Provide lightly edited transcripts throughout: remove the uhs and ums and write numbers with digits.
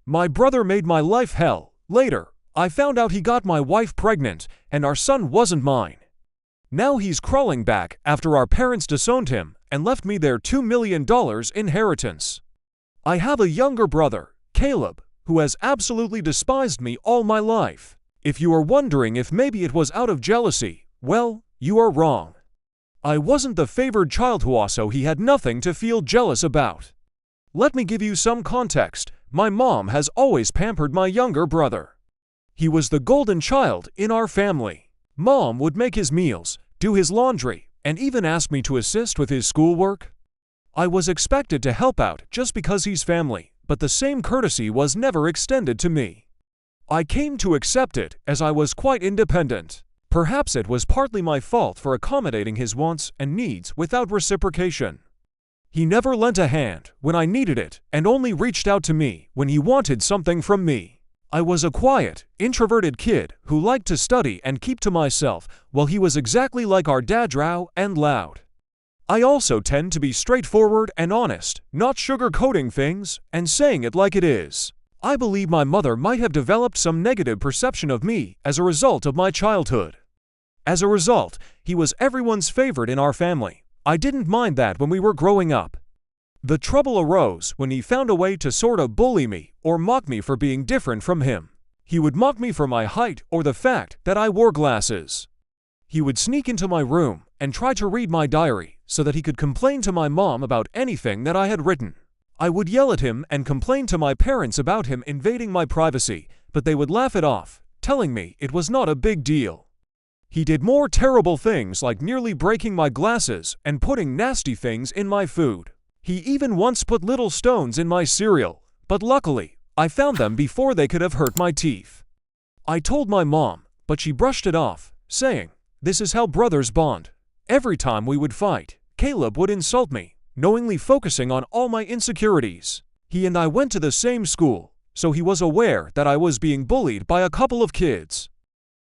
My brother made my life hell. Later, I found out he got my wife pregnant, and our son wasn't mine. Now he's crawling back after our parents disowned him and left me their $2 million inheritance. I have a younger brother, Caleb, who has absolutely despised me all my life. If you are wondering if maybe it was out of jealousy, well, you are wrong. I wasn't the favored child who also he had nothing to feel jealous about. Let me give you some context. My mom has always pampered my younger brother. He was the golden child in our family. Mom would make his meals, do his laundry, and even ask me to assist with his schoolwork. I was expected to help out just because he's family, but the same courtesy was never extended to me. I came to accept it as I was quite independent. Perhaps it was partly my fault for accommodating his wants and needs without reciprocation. He never lent a hand when I needed it and only reached out to me when he wanted something from me. I was a quiet, introverted kid who liked to study and keep to myself, while he was exactly like our dad, raw and loud. I also tend to be straightforward and honest, not sugarcoating things and saying it like it is. I believe my mother might have developed some negative perception of me as a result of my childhood. As a result, he was everyone's favorite in our family. I didn't mind that when we were growing up. The trouble arose when he found a way to sort of bully me or mock me for being different from him. He would mock me for my height or the fact that I wore glasses. He would sneak into my room and try to read my diary so that he could complain to my mom about anything that I had written. I would yell at him and complain to my parents about him invading my privacy, but they would laugh it off, telling me it was not a big deal. He did more terrible things like nearly breaking my glasses and putting nasty things in my food. He even once put little stones in my cereal, but luckily, I found them before they could have hurt my teeth. I told my mom, but she brushed it off, saying, "This is how brothers bond." Every time we would fight, Caleb would insult me, knowingly focusing on all my insecurities. He and I went to the same school, so he was aware that I was being bullied by a couple of kids.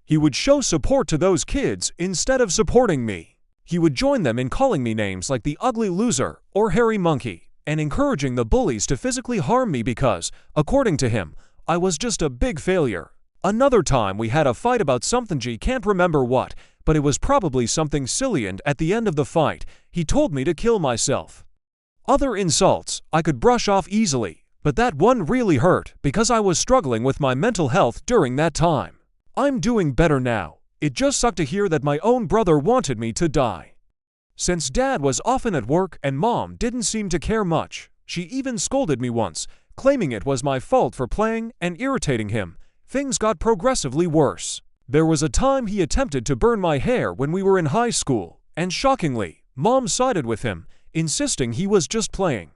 He would show support to those kids instead of supporting me. He would join them in calling me names like the ugly loser or hairy monkey, and encouraging the bullies to physically harm me because, according to him, I was just a big failure. Another time we had a fight about something G can't remember what, but it was probably something silly, and at the end of the fight, he told me to kill myself. Other insults I could brush off easily, but that one really hurt because I was struggling with my mental health during that time. I'm doing better now. It just sucked to hear that my own brother wanted me to die. Since Dad was often at work and Mom didn't seem to care much, she even scolded me once, claiming it was my fault for playing and irritating him. Things got progressively worse. There was a time he attempted to burn my hair when we were in high school, and shockingly, Mom sided with him, insisting he was just playing.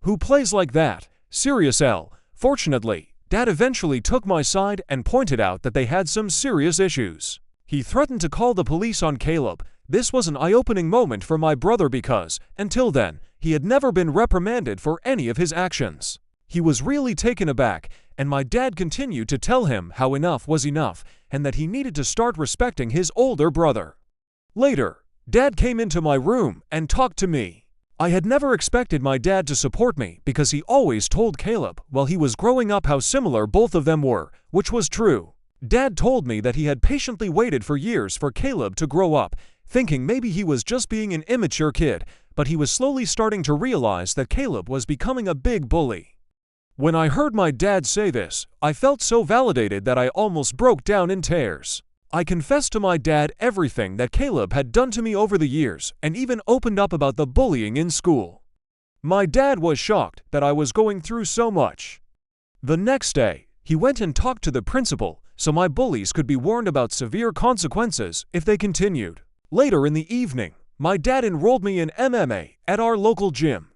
Who plays like that? Serious L. Fortunately, Dad eventually took my side and pointed out that they had some serious issues. He threatened to call the police on Caleb. This was an eye-opening moment for my brother because, until then, he had never been reprimanded for any of his actions. He was really taken aback, and my dad continued to tell him how enough was enough and that he needed to start respecting his older brother. Later, Dad came into my room and talked to me. I had never expected my dad to support me because he always told Caleb while he was growing up how similar both of them were, which was true. Dad told me that he had patiently waited for years for Caleb to grow up, thinking maybe he was just being an immature kid, but he was slowly starting to realize that Caleb was becoming a big bully. When I heard my dad say this, I felt so validated that I almost broke down in tears. I confessed to my dad everything that Caleb had done to me over the years and even opened up about the bullying in school. My dad was shocked that I was going through so much. The next day, he went and talked to the principal so my bullies could be warned about severe consequences if they continued. Later in the evening, my dad enrolled me in MMA at our local gym.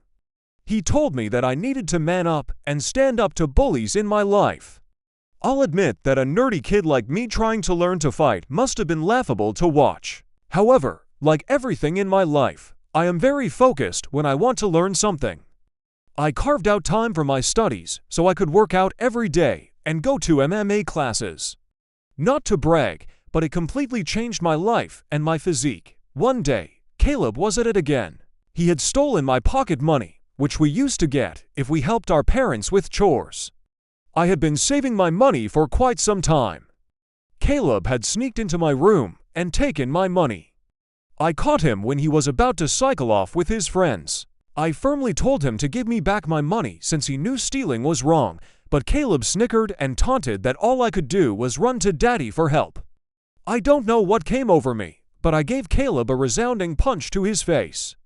He told me that I needed to man up and stand up to bullies in my life. I'll admit that a nerdy kid like me trying to learn to fight must have been laughable to watch. However, like everything in my life, I am very focused when I want to learn something. I carved out time for my studies so I could work out every day and go to MMA classes. Not to brag, but it completely changed my life and my physique. One day, Caleb was at it again. He had stolen my pocket money, which we used to get if we helped our parents with chores. I had been saving my money for quite some time. Caleb had sneaked into my room and taken my money. I caught him when he was about to cycle off with his friends. I firmly told him to give me back my money since he knew stealing was wrong, but Caleb snickered and taunted that all I could do was run to Daddy for help. I don't know what came over me, but I gave Caleb a resounding punch to his face.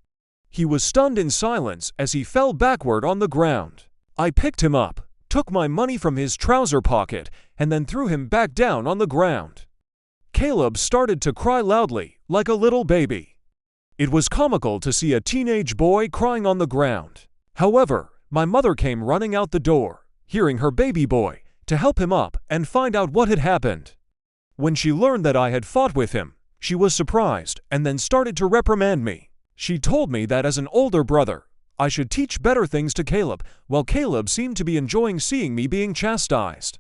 He was stunned in silence as he fell backward on the ground. I picked him up, took my money from his trouser pocket, and then threw him back down on the ground. Caleb started to cry loudly, like a little baby. It was comical to see a teenage boy crying on the ground. However, my mother came running out the door, hearing her baby boy, to help him up and find out what had happened. When she learned that I had fought with him, she was surprised and then started to reprimand me. She told me that as an older brother, I should teach better things to Caleb, while Caleb seemed to be enjoying seeing me being chastised.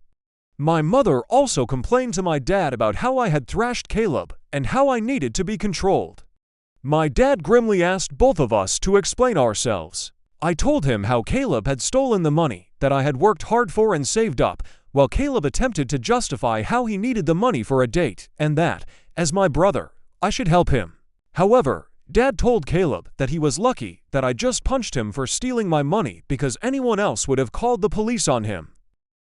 My mother also complained to my dad about how I had thrashed Caleb and how I needed to be controlled. My dad grimly asked both of us to explain ourselves. I told him how Caleb had stolen the money that I had worked hard for and saved up, while Caleb attempted to justify how he needed the money for a date and that, as my brother, I should help him. However, Dad told Caleb that he was lucky that I just punched him for stealing my money because anyone else would have called the police on him.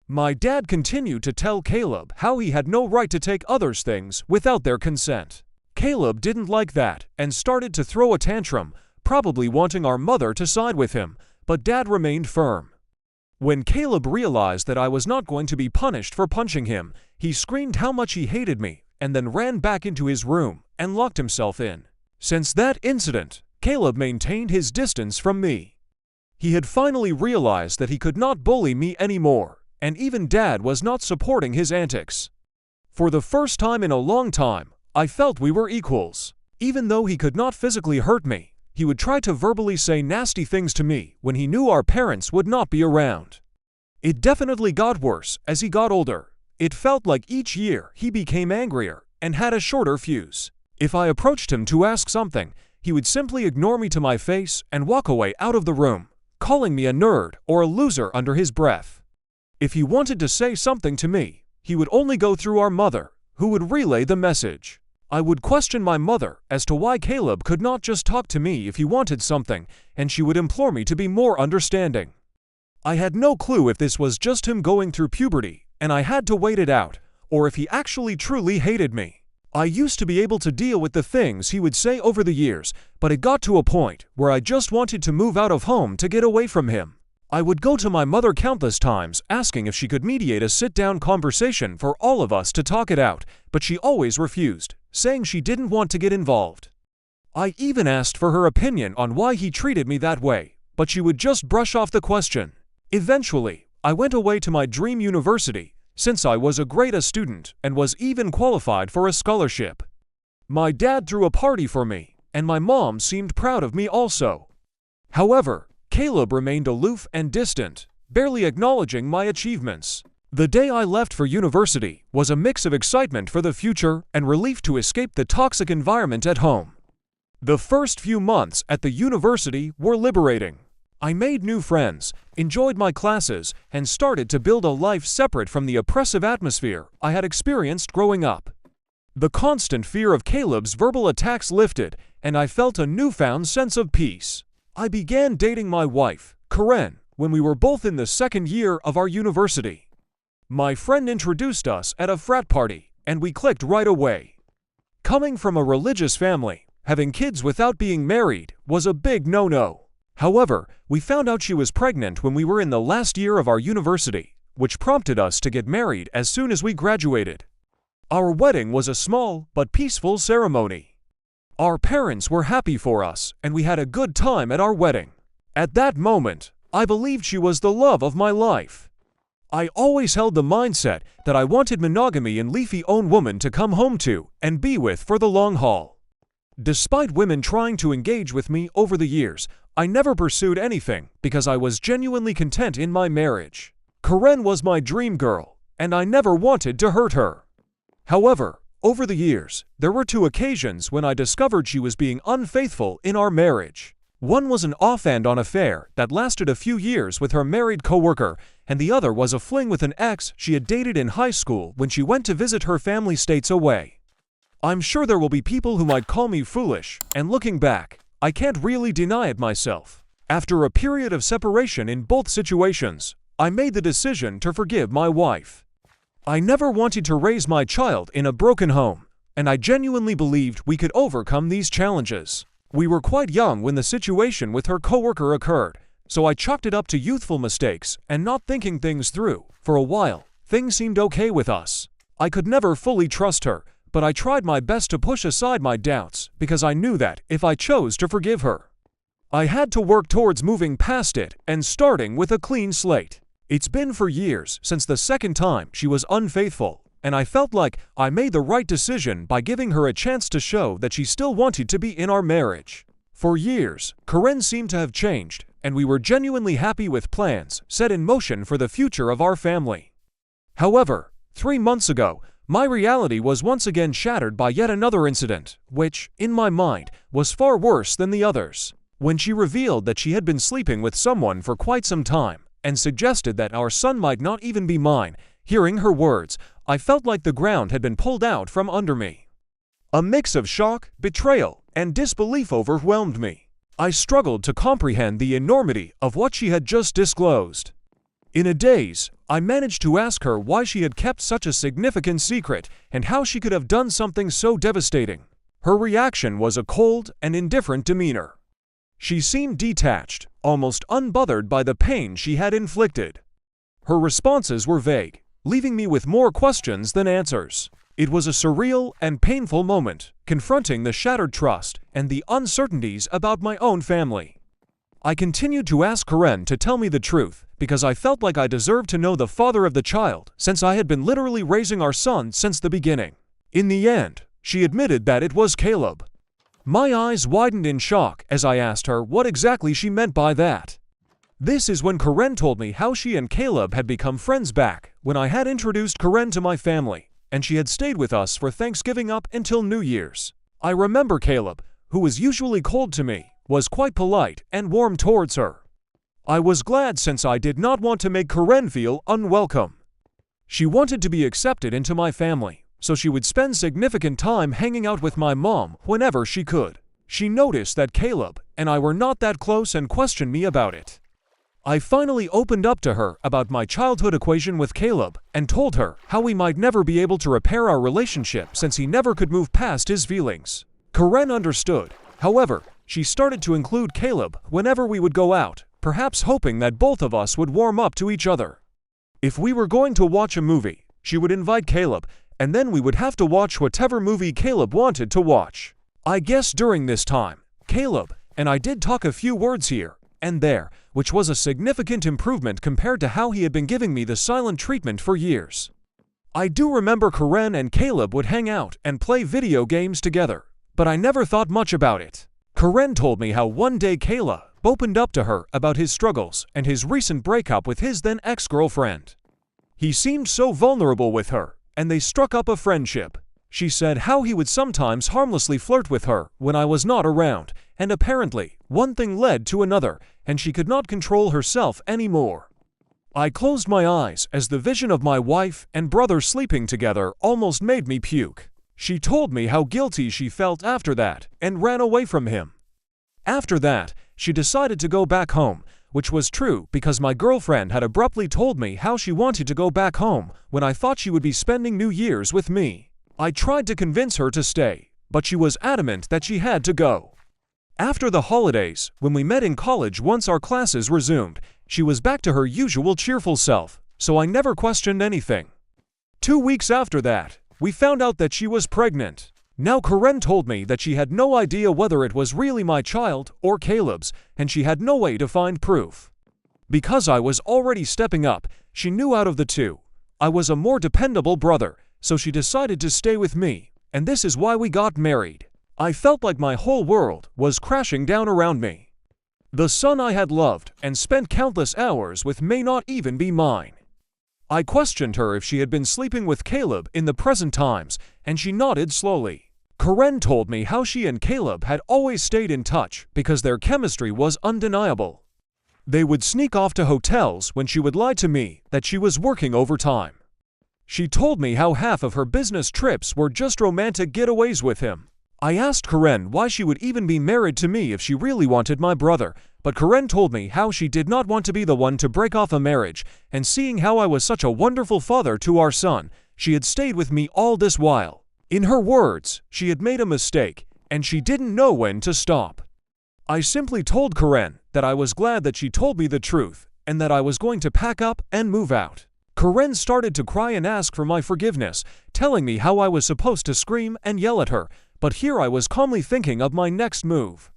My dad continued to tell Caleb how he had no right to take others' things without their consent. Caleb didn't like that and started to throw a tantrum, probably wanting our mother to side with him, but Dad remained firm. When Caleb realized that I was not going to be punished for punching him, he screamed how much he hated me and then ran back into his room and locked himself in. Since that incident, Caleb maintained his distance from me. He had finally realized that he could not bully me anymore, and even Dad was not supporting his antics. For the first time in a long time, I felt we were equals. Even though he could not physically hurt me, he would try to verbally say nasty things to me when he knew our parents would not be around. It definitely got worse as he got older. It felt like each year he became angrier and had a shorter fuse. If I approached him to ask something, he would simply ignore me to my face and walk away out of the room, calling me a nerd or a loser under his breath. If he wanted to say something to me, he would only go through our mother, who would relay the message. I would question my mother as to why Caleb could not just talk to me if he wanted something, and she would implore me to be more understanding. I had no clue if this was just him going through puberty, and I had to wait it out, or if he actually truly hated me. I used to be able to deal with the things he would say over the years, but it got to a point where I just wanted to move out of home to get away from him. I would go to my mother countless times asking if she could mediate a sit-down conversation for all of us to talk it out, but she always refused, saying she didn't want to get involved. I even asked for her opinion on why he treated me that way, but she would just brush off the question. Eventually, I went away to my dream university, since I was a great A student and was even qualified for a scholarship. My dad threw a party for me, and my mom seemed proud of me also. However, Caleb remained aloof and distant, barely acknowledging my achievements. The day I left for university was a mix of excitement for the future and relief to escape the toxic environment at home. The first few months at the university were liberating. I made new friends, enjoyed my classes, and started to build a life separate from the oppressive atmosphere I had experienced growing up. The constant fear of Caleb's verbal attacks lifted, and I felt a newfound sense of peace. I began dating my wife, Karen, when we were both in the second year of our university. My friend introduced us at a frat party, and we clicked right away. Coming from a religious family, having kids without being married was a big no-no. However, we found out she was pregnant when we were in the last year of our university, which prompted us to get married as soon as we graduated. Our wedding was a small but peaceful ceremony. Our parents were happy for us, and we had a good time at our wedding. At that moment, I believed she was the love of my life. I always held the mindset that I wanted monogamy and leafy-owned women to come home to and be with for the long haul. Despite women trying to engage with me over the years, I never pursued anything because I was genuinely content in my marriage. Karen was my dream girl, and I never wanted to hurt her. However, over the years, there were 2 occasions when I discovered she was being unfaithful in our marriage. One was an off-and-on affair that lasted a few years with her married coworker, and the other was a fling with an ex she had dated in high school when she went to visit her family states away. I'm sure there will be people who might call me foolish, and looking back, I can't really deny it myself. After a period of separation in both situations, I made the decision to forgive my wife. I never wanted to raise my child in a broken home, and I genuinely believed we could overcome these challenges. We were quite young when the situation with her coworker occurred, so I chalked it up to youthful mistakes and not thinking things through. For a while, things seemed okay with us. I could never fully trust her, but I tried my best to push aside my doubts because I knew that if I chose to forgive her, I had to work towards moving past it and starting with a clean slate. It's been for years since the second time she was unfaithful, and I felt like I made the right decision by giving her a chance to show that she still wanted to be in our marriage. For years, Karen seemed to have changed, and we were genuinely happy with plans set in motion for the future of our family. However, 3 months ago, my reality was once again shattered by yet another incident, which, in my mind, was far worse than the others. When she revealed that she had been sleeping with someone for quite some time, and suggested that our son might not even be mine, hearing her words, I felt like the ground had been pulled out from under me. A mix of shock, betrayal, and disbelief overwhelmed me. I struggled to comprehend the enormity of what she had just disclosed. In a daze, I managed to ask her why she had kept such a significant secret and how she could have done something so devastating. Her reaction was a cold and indifferent demeanor. She seemed detached, almost unbothered by the pain she had inflicted. Her responses were vague, leaving me with more questions than answers. It was a surreal and painful moment, confronting the shattered trust and the uncertainties about my own family. I continued to ask Karen to tell me the truth because I felt like I deserved to know the father of the child since I had been literally raising our son since the beginning. In the end, she admitted that it was Caleb. My eyes widened in shock as I asked her what exactly she meant by that. This is when Karen told me how she and Caleb had become friends back when I had introduced Karen to my family, and she had stayed with us for Thanksgiving up until New Year's. I remember Caleb, who was usually cold to me, was quite polite and warm towards her. I was glad since I did not want to make Karen feel unwelcome. She wanted to be accepted into my family, so she would spend significant time hanging out with my mom whenever she could. She noticed that Caleb and I were not that close and questioned me about it. I finally opened up to her about my childhood equation with Caleb and told her how we might never be able to repair our relationship since he never could move past his feelings. Karen understood. However, she started to include Caleb whenever we would go out, perhaps hoping that both of us would warm up to each other. If we were going to watch a movie, she would invite Caleb, and then we would have to watch whatever movie Caleb wanted to watch. I guess during this time, Caleb and I did talk a few words here and there, which was a significant improvement compared to how he had been giving me the silent treatment for years. I do remember Karen and Caleb would hang out and play video games together, but I never thought much about it. Karen told me how one day Caleb opened up to her about his struggles and his recent breakup with his then ex-girlfriend. He seemed so vulnerable with her, and they struck up a friendship. She said how he would sometimes harmlessly flirt with her when I was not around, and apparently, one thing led to another, and she could not control herself anymore. I closed my eyes as the vision of my wife and brother sleeping together almost made me puke. She told me how guilty she felt after that and ran away from him. After that, she decided to go back home, which was true because my girlfriend had abruptly told me how she wanted to go back home when I thought she would be spending New Year's with me. I tried to convince her to stay, but she was adamant that she had to go. After the holidays, when we met in college once our classes resumed, she was back to her usual cheerful self, so I never questioned anything. 2 weeks after that, we found out that she was pregnant. Now Karen told me that she had no idea whether it was really my child or Caleb's, and she had no way to find proof. Because I was already stepping up, she knew out of the two, I was a more dependable brother, so she decided to stay with me, and this is why we got married. I felt like my whole world was crashing down around me. The son I had loved and spent countless hours with may not even be mine. I questioned her if she had been sleeping with Caleb in the present times, and she nodded slowly. Karen told me how she and Caleb had always stayed in touch because their chemistry was undeniable. They would sneak off to hotels when she would lie to me that she was working overtime. She told me how half of her business trips were just romantic getaways with him. I asked Karen why she would even be married to me if she really wanted my brother, but Karen told me how she did not want to be the one to break off a marriage, and seeing how I was such a wonderful father to our son, she had stayed with me all this while. In her words, she had made a mistake, and she didn't know when to stop. I simply told Karen that I was glad that she told me the truth, and that I was going to pack up and move out. Karen started to cry and ask for my forgiveness, telling me how I was supposed to scream and yell at her, but here I was calmly thinking of my next move.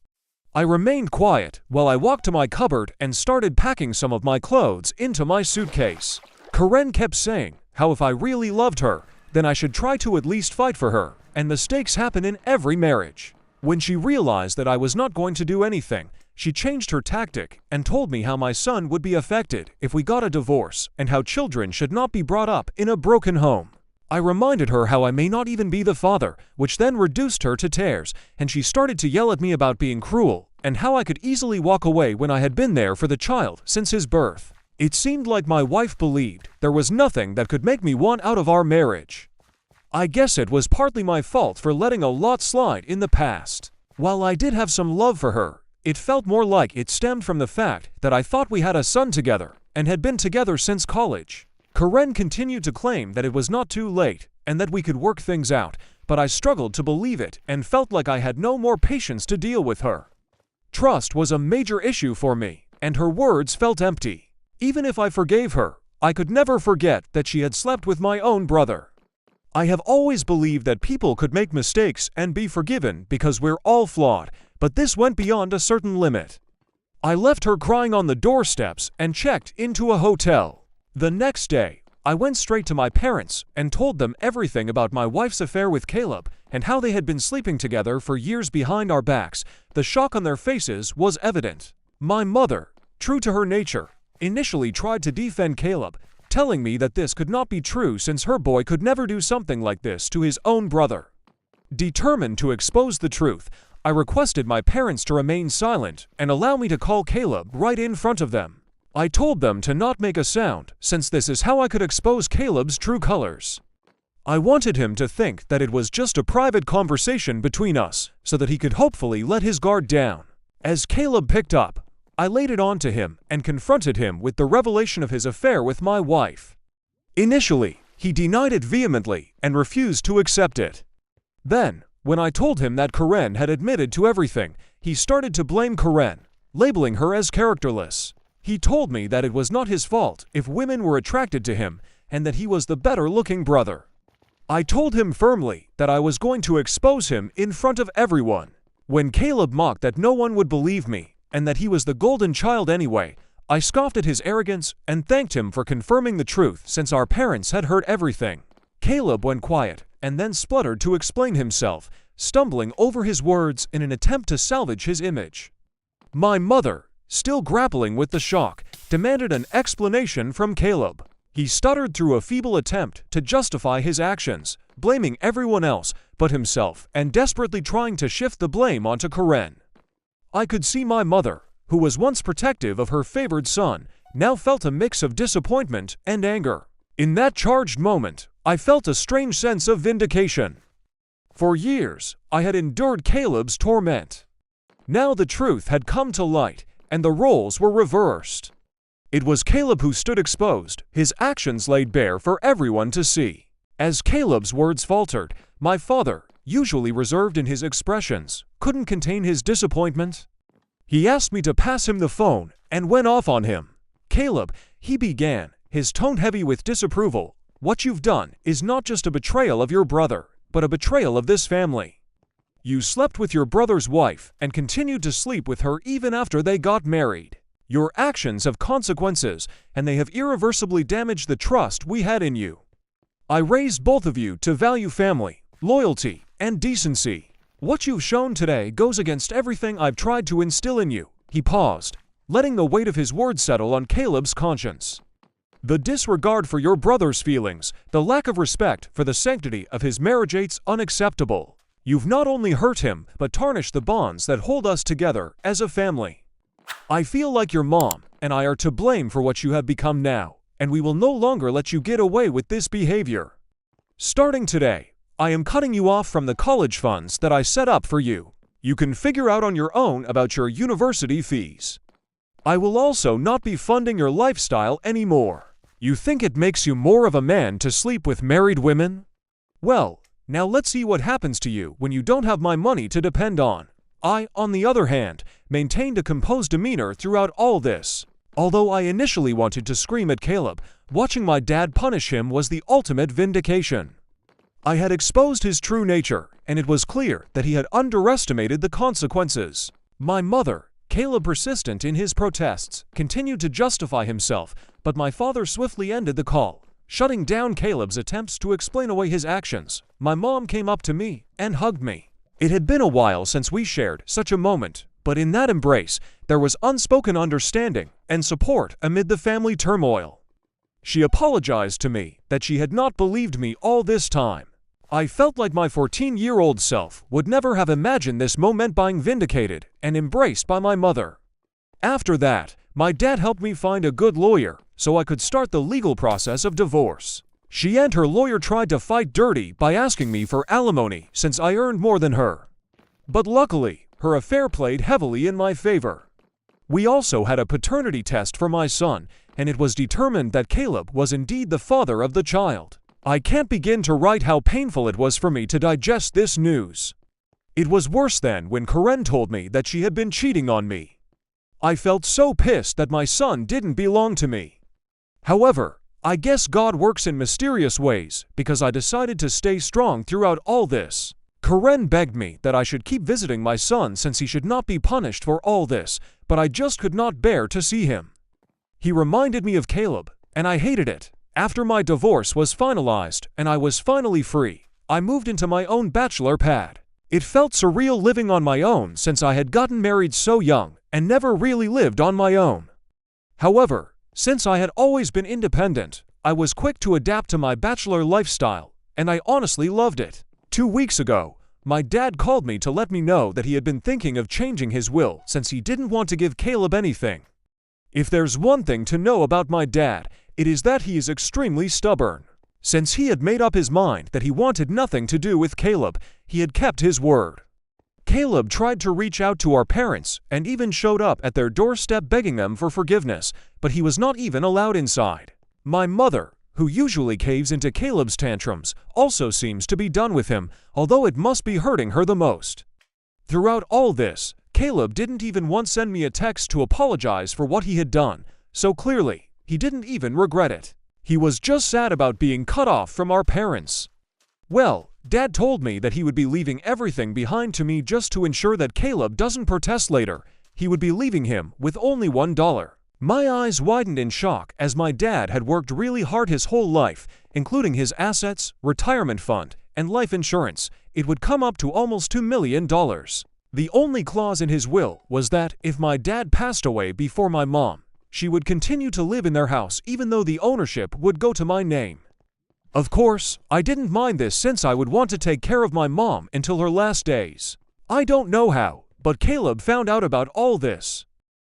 I remained quiet while I walked to my cupboard and started packing some of my clothes into my suitcase. Karen kept saying how if I really loved her, then I should try to at least fight for her, and mistakes happen in every marriage. When she realized that I was not going to do anything, she changed her tactic and told me how my son would be affected if we got a divorce and how children should not be brought up in a broken home. I reminded her how I may not even be the father, which then reduced her to tears, and she started to yell at me about being cruel and how I could easily walk away when I had been there for the child since his birth. It seemed like my wife believed there was nothing that could make me want out of our marriage. I guess it was partly my fault for letting a lot slide in the past. While I did have some love for her, it felt more like it stemmed from the fact that I thought we had a son together and had been together since college. Karen continued to claim that it was not too late and that we could work things out, but I struggled to believe it and felt like I had no more patience to deal with her. Trust was a major issue for me, and her words felt empty. Even if I forgave her, I could never forget that she had slept with my own brother. I have always believed that people could make mistakes and be forgiven because we're all flawed, but this went beyond a certain limit. I left her crying on the doorsteps and checked into a hotel. The next day, I went straight to my parents and told them everything about my wife's affair with Caleb and how they had been sleeping together for years behind our backs. The shock on their faces was evident. My mother, true to her nature, initially tried to defend Caleb, telling me that this could not be true since her boy could never do something like this to his own brother. Determined to expose the truth, I requested my parents to remain silent and allow me to call Caleb right in front of them. I told them to not make a sound, since this is how I could expose Caleb's true colors. I wanted him to think that it was just a private conversation between us, so that he could hopefully let his guard down. As Caleb picked up, I laid it on to him and confronted him with the revelation of his affair with my wife. Initially, he denied it vehemently and refused to accept it. Then, when I told him that Karen had admitted to everything, he started to blame Karen, labeling her as characterless. He told me that it was not his fault if women were attracted to him and that he was the better-looking brother. I told him firmly that I was going to expose him in front of everyone. When Caleb mocked that no one would believe me and that he was the golden child anyway, I scoffed at his arrogance and thanked him for confirming the truth since our parents had heard everything. Caleb went quiet and then spluttered to explain himself, stumbling over his words in an attempt to salvage his image. My mother, still grappling with the shock, demanded an explanation from Caleb. He stuttered through a feeble attempt to justify his actions, blaming everyone else but himself and desperately trying to shift the blame onto Karen. I could see my mother, who was once protective of her favored son, now felt a mix of disappointment and anger. In that charged moment, I felt a strange sense of vindication. For years, I had endured Caleb's torment. Now the truth had come to light, and the roles were reversed. It was Caleb who stood exposed, his actions laid bare for everyone to see. As Caleb's words faltered, my father, usually reserved in his expressions, couldn't contain his disappointment. He asked me to pass him the phone and went off on him. Caleb, he began, his tone heavy with disapproval. What you've done is not just a betrayal of your brother, but a betrayal of this family. You slept with your brother's wife and continued to sleep with her even after they got married. Your actions have consequences, and they have irreversibly damaged the trust we had in you. I raised both of you to value family, loyalty, and decency. What you've shown today goes against everything I've tried to instill in you. He paused, letting the weight of his words settle on Caleb's conscience. The disregard for your brother's feelings, the lack of respect for the sanctity of his marriage, it's unacceptable. You've not only hurt him, but tarnished the bonds that hold us together as a family. I feel like your mom and I are to blame for what you have become now, and we will no longer let you get away with this behavior. Starting today, I am cutting you off from the college funds that I set up for you. You can figure out on your own about your university fees. I will also not be funding your lifestyle anymore. You think it makes you more of a man to sleep with married women? Well, now let's see what happens to you when you don't have my money to depend on. I, on the other hand, maintained a composed demeanor throughout all this. Although I initially wanted to scream at Caleb, watching my dad punish him was the ultimate vindication. I had exposed his true nature, and it was clear that he had underestimated the consequences. My mother, Caleb, persistent in his protests, continued to justify himself, but my father swiftly ended the call, shutting down Caleb's attempts to explain away his actions. My mom came up to me and hugged me. It had been a while since we shared such a moment, but in that embrace, there was unspoken understanding and support amid the family turmoil. She apologized to me that she had not believed me all this time. I felt like my 14-year-old self would never have imagined this moment being vindicated and embraced by my mother. After that, my dad helped me find a good lawyer so I could start the legal process of divorce. She and her lawyer tried to fight dirty by asking me for alimony since I earned more than her. But luckily, her affair played heavily in my favor. We also had a paternity test for my son, and it was determined that Caleb was indeed the father of the child. I can't begin to write how painful it was for me to digest this news. It was worse than when Karen told me that she had been cheating on me. I felt so pissed that my son didn't belong to me. However, I guess God works in mysterious ways because I decided to stay strong throughout all this. Karen begged me that I should keep visiting my son since he should not be punished for all this, but I just could not bear to see him. He reminded me of Caleb, and I hated it. After my divorce was finalized and I was finally free, I moved into my own bachelor pad. It felt surreal living on my own since I had gotten married so young and never really lived on my own. However, since I had always been independent, I was quick to adapt to my bachelor lifestyle, and I honestly loved it. 2 weeks ago, my dad called me to let me know that he had been thinking of changing his will since he didn't want to give Caleb anything. If there's one thing to know about my dad, it is that he is extremely stubborn. Since he had made up his mind that he wanted nothing to do with Caleb, he had kept his word. Caleb tried to reach out to our parents and even showed up at their doorstep begging them for forgiveness, but he was not even allowed inside. My mother, who usually caves into Caleb's tantrums, also seems to be done with him, although it must be hurting her the most. Throughout all this, Caleb didn't even once send me a text to apologize for what he had done, so clearly, he didn't even regret it. He was just sad about being cut off from our parents. Well, Dad told me that he would be leaving everything behind to me just to ensure that Caleb doesn't protest later. He would be leaving him with only $1. My eyes widened in shock as my dad had worked really hard his whole life, including his assets, retirement fund, and life insurance. It would come up to almost $2 million. The only clause in his will was that if my dad passed away before my mom, she would continue to live in their house even though the ownership would go to my name. Of course, I didn't mind this since I would want to take care of my mom until her last days. I don't know how, but Caleb found out about all this.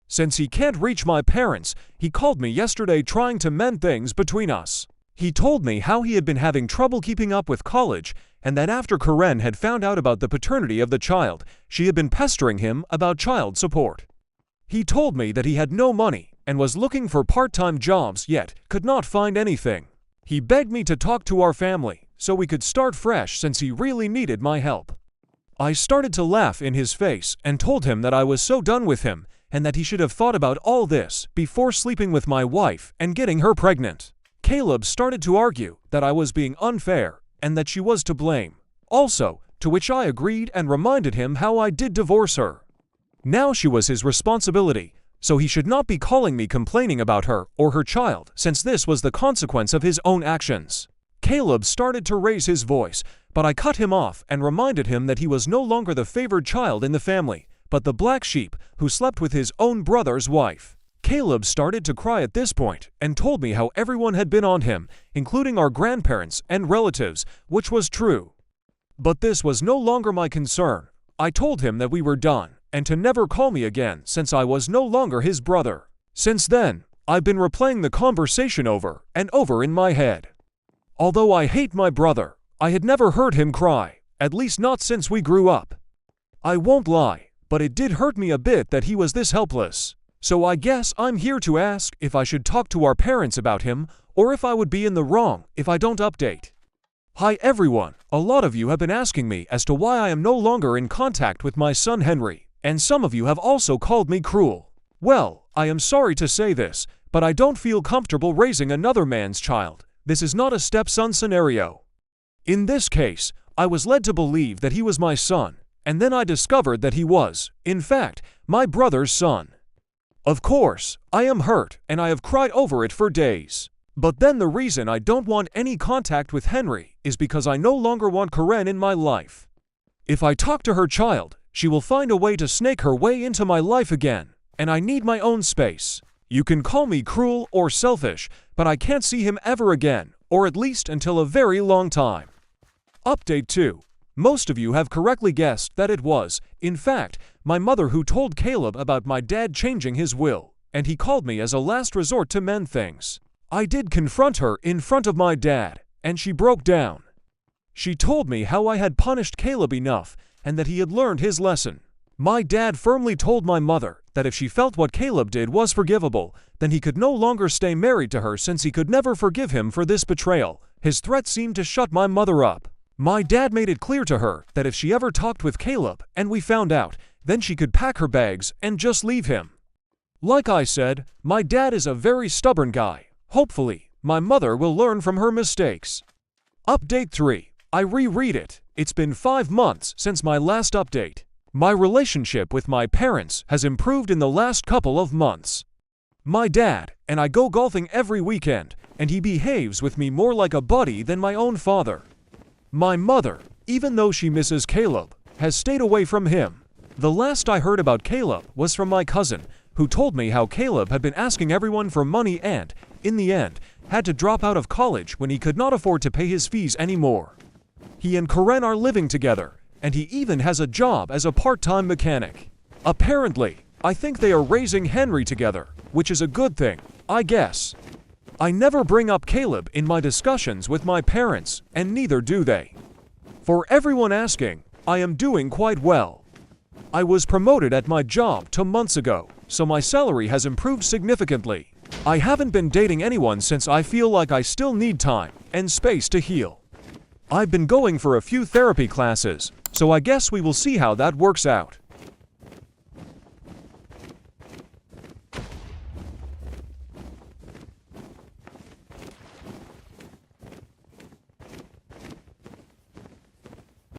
Since he can't reach my parents, he called me yesterday trying to mend things between us. He told me how he had been having trouble keeping up with college and that after Karen had found out about the paternity of the child, she had been pestering him about child support. He told me that he had no money and was looking for part-time jobs yet could not find anything. He begged me to talk to our family so we could start fresh since he really needed my help. I started to laugh in his face and told him that I was so done with him and that he should have thought about all this before sleeping with my wife and getting her pregnant. Caleb started to argue that I was being unfair and that she was to blame. Also, to which I agreed and reminded him how I did divorce her. Now she was his responsibility, so he should not be calling me complaining about her or her child since this was the consequence of his own actions. Caleb started to raise his voice, but I cut him off and reminded him that he was no longer the favored child in the family, but the black sheep who slept with his own brother's wife. Caleb started to cry at this point and told me how everyone had been on him, including our grandparents and relatives, which was true. But this was no longer my concern. I told him that we were done, and to never call me again since I was no longer his brother. Since then, I've been replaying the conversation over and over in my head. Although I hate my brother, I had never heard him cry, at least not since we grew up. I won't lie, but it did hurt me a bit that he was this helpless. So I guess I'm here to ask if I should talk to our parents about him, or if I would be in the wrong if I don't update. Hi everyone, a lot of you have been asking me as to why I am no longer in contact with my son Henry, and some of you have also called me cruel. Well, I am sorry to say this, but I don't feel comfortable raising another man's child. This is not a stepson scenario. In this case, I was led to believe that he was my son, and then I discovered that he was, in fact, my brother's son. Of course, I am hurt and I have cried over it for days. But then the reason I don't want any contact with Henry is because I no longer want Karen in my life. If I talk to her child, she will find a way to snake her way into my life again, and I need my own space. You can call me cruel or selfish, but I can't see him ever again, or at least until a very long time. Update 2. Most of you have correctly guessed that it was, in fact, my mother who told Caleb about my dad changing his will, and he called me as a last resort to mend things. I did confront her in front of my dad, and she broke down. She told me how I had punished Caleb enough, and that he had learned his lesson. My dad firmly told my mother that if she felt what Caleb did was forgivable, then he could no longer stay married to her since he could never forgive him for this betrayal. His threat seemed to shut my mother up. My dad made it clear to her that if she ever talked with Caleb and we found out, then she could pack her bags and just leave him. Like I said, my dad is a very stubborn guy. Hopefully, my mother will learn from her mistakes. Update 3. I reread it. It's been 5 months since my last update. My relationship with my parents has improved in the last couple of months. My dad and I go golfing every weekend, and he behaves with me more like a buddy than my own father. My mother, even though she misses Caleb, has stayed away from him. The last I heard about Caleb was from my cousin, who told me how Caleb had been asking everyone for money and, in the end, had to drop out of college when he could not afford to pay his fees anymore. He and Karen are living together, and he even has a job as a part-time mechanic. Apparently, I think they are raising Henry together, which is a good thing, I guess. I never bring up Caleb in my discussions with my parents, and neither do they. For everyone asking, I am doing quite well. I was promoted at my job 2 months ago, so my salary has improved significantly. I haven't been dating anyone since I feel like I still need time and space to heal. I've been going for a few therapy classes, so I guess we will see how that works out.